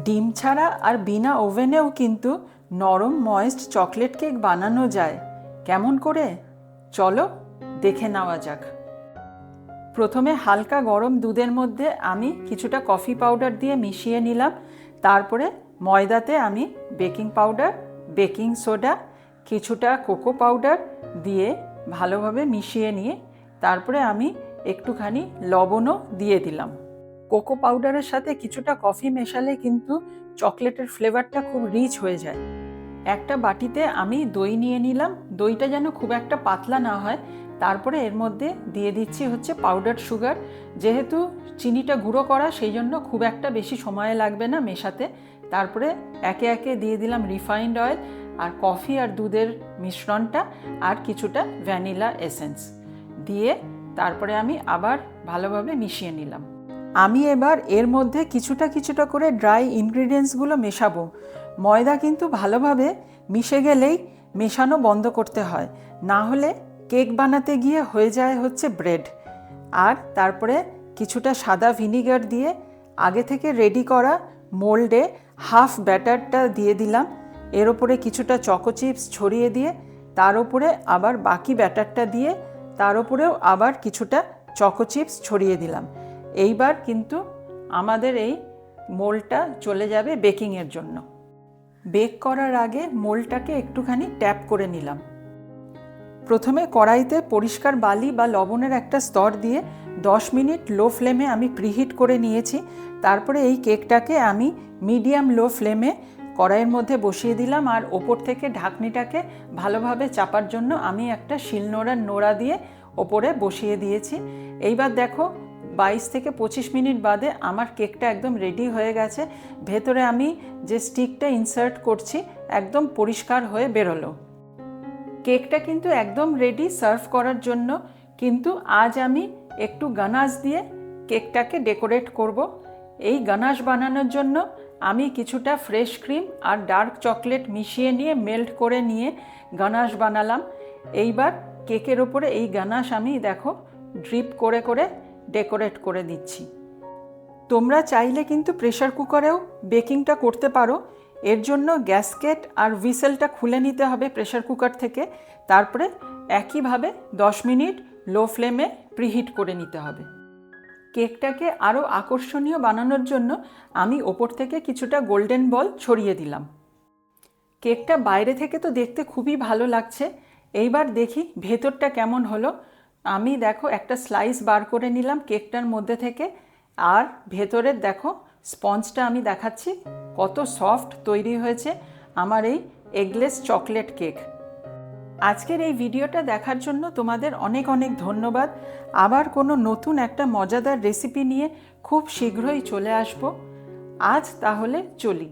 ডিম ছাড়া আর বিনা ওভেনেও কিন্তু নরম ময়েস্ট চকলেট কেক বানানো যায়। কেমন করে চলো দেখে নেওয়া যাক। প্রথমে হালকা গরম দুধের মধ্যে আমি কিছুটা কফি পাউডার দিয়ে মিশিয়ে নিলাম। তারপরে ময়দাতে আমি বেকিং পাউডার, বেকিং সোডা, কিছুটা কোকো পাউডার দিয়ে ভালোভাবে মিশিয়ে নিয়ে তারপরে আমি একটুখানি লবণও দিয়ে দিলাম। কোকো পাউডারের সাথে কিছুটা কফি মেশালে কিন্তু চকলেটের ফ্লেভারটা খুব রিচ হয়ে যায়। একটা বাটিতে আমি দই নিয়ে নিলাম। দইটা যেন খুব একটা পাতলা না হয়। তারপরে এর মধ্যে দিয়ে দিচ্ছি হচ্ছে পাউডার সুগার। যেহেতু চিনিটা গুঁড়ো করা, সেই জন্য খুব একটা বেশি সময় লাগবে না মেশাতে। তারপরে একে একে দিয়ে দিলাম রিফাইন্ড অয়েল আর কফি আর দুধের মিশ্রণটা আর কিছুটা ভ্যানিলা এসেন্স দিয়ে তারপরে আমি আবার ভালোভাবে মিশিয়ে নিলাম। আমি এবার এর মধ্যে কিছুটা কিছুটা করে ড্রাই ইনগ্রিডিয়েন্টসগুলো মেশাবো। ময়দা কিন্তু ভালোভাবে মিশে গেলেই মেশানো বন্ধ করতে হয়, না হলে কেক বানাতে গিয়ে হয়ে যায় হচ্ছে ব্রেড। আর তারপরে কিছুটা সাদা ভিনিগার দিয়ে আগে থেকে রেডি করা মোল্ডে হাফ ব্যাটারটা দিয়ে দিলাম। এর ওপরে কিছুটা চকো চিপস ছড়িয়ে দিয়ে তার ওপরে আবার বাকি ব্যাটারটা দিয়ে তার ওপরেও আবার কিছুটা চকো চিপস ছড়িয়ে দিলাম। এইবার কিন্তু আমাদের এই মোল্ডটা চলে যাবে বেকিংয়ের জন্য। বেক করার আগে মোল্ডটাকে একটুখানি ট্যাপ করে নিলাম। প্রথমে কড়াইতে পরিষ্কার বালি বা লবণের একটা স্তর দিয়ে 10 মিনিট লো ফ্লেমে আমি প্রিহিট করে নিয়েছি। তারপরে এই কেকটাকে আমি মিডিয়াম লো ফ্লেমে কড়াইয়ের মধ্যে বসিয়ে দিলাম আর ওপর থেকে ঢাকনিটাকে ভালোভাবে চাপার জন্য আমি একটা শিলনোড়ার নোড়া দিয়ে ওপরে বসিয়ে দিয়েছি। এইবার দেখো 22 থেকে 25 মিনিট বাদে আমার কেকটা একদম রেডি হয়ে গেছে। ভেতরে আমি যে স্টিকটা ইনসার্ট করছি একদম পরিষ্কার হয়ে বেরোলো। কেকটা কিন্তু একদম রেডি সার্ভ করার জন্য। কিন্তু আজ আমি একটু গানাশ দিয়ে কেকটাকে ডেকোরেট করব। এই গানাশ বানানোর জন্য আমি কিছুটা ফ্রেশ ক্রিম আর ডার্ক চকলেট মিশিয়ে নিয়ে মেল্ট করে নিয়ে গানাশ বানালাম। এইবার কেকের ওপরে এই গানাশ আমি দেখো ড্রিপ করে করে ডেকোরেট করে দিচ্ছি। তোমরা চাইলে কিন্তু প্রেশার কুকারেও বেকিংটা করতে পারো। এর জন্য গ্যাসকেট আর হুইসেলটা খুলে নিতে হবে প্রেশার কুকার থেকে। তারপরে একইভাবে 10 মিনিট লো ফ্লেমে প্রিহিট করে নিতে হবে। কেকটাকে আরও আকর্ষণীয় বানানোর জন্য আমি ওপর থেকে কিছুটা গোল্ডেন বল ছড়িয়ে দিলাম। কেকটা বাইরে থেকে তো দেখতে খুবই ভালো লাগছে। এইবার দেখি ভেতরটা কেমন হলো। আমি দেখো একটা স্লাইস বার করে নিলাম কেকটার মধ্যে থেকে। আর ভেতরের দেখো স্পঞ্জটা আমি দেখাচ্ছি কত সফট তৈরি হয়েছে আমার এই এগলেস চকলেট কেক। আজকের এই ভিডিওটা দেখার জন্য তোমাদের অনেক অনেক ধন্যবাদ। আবার কোনো নতুন একটা মজাদার রেসিপি নিয়ে খুব শীঘ্রই চলে আসব। আজ তাহলে চলি।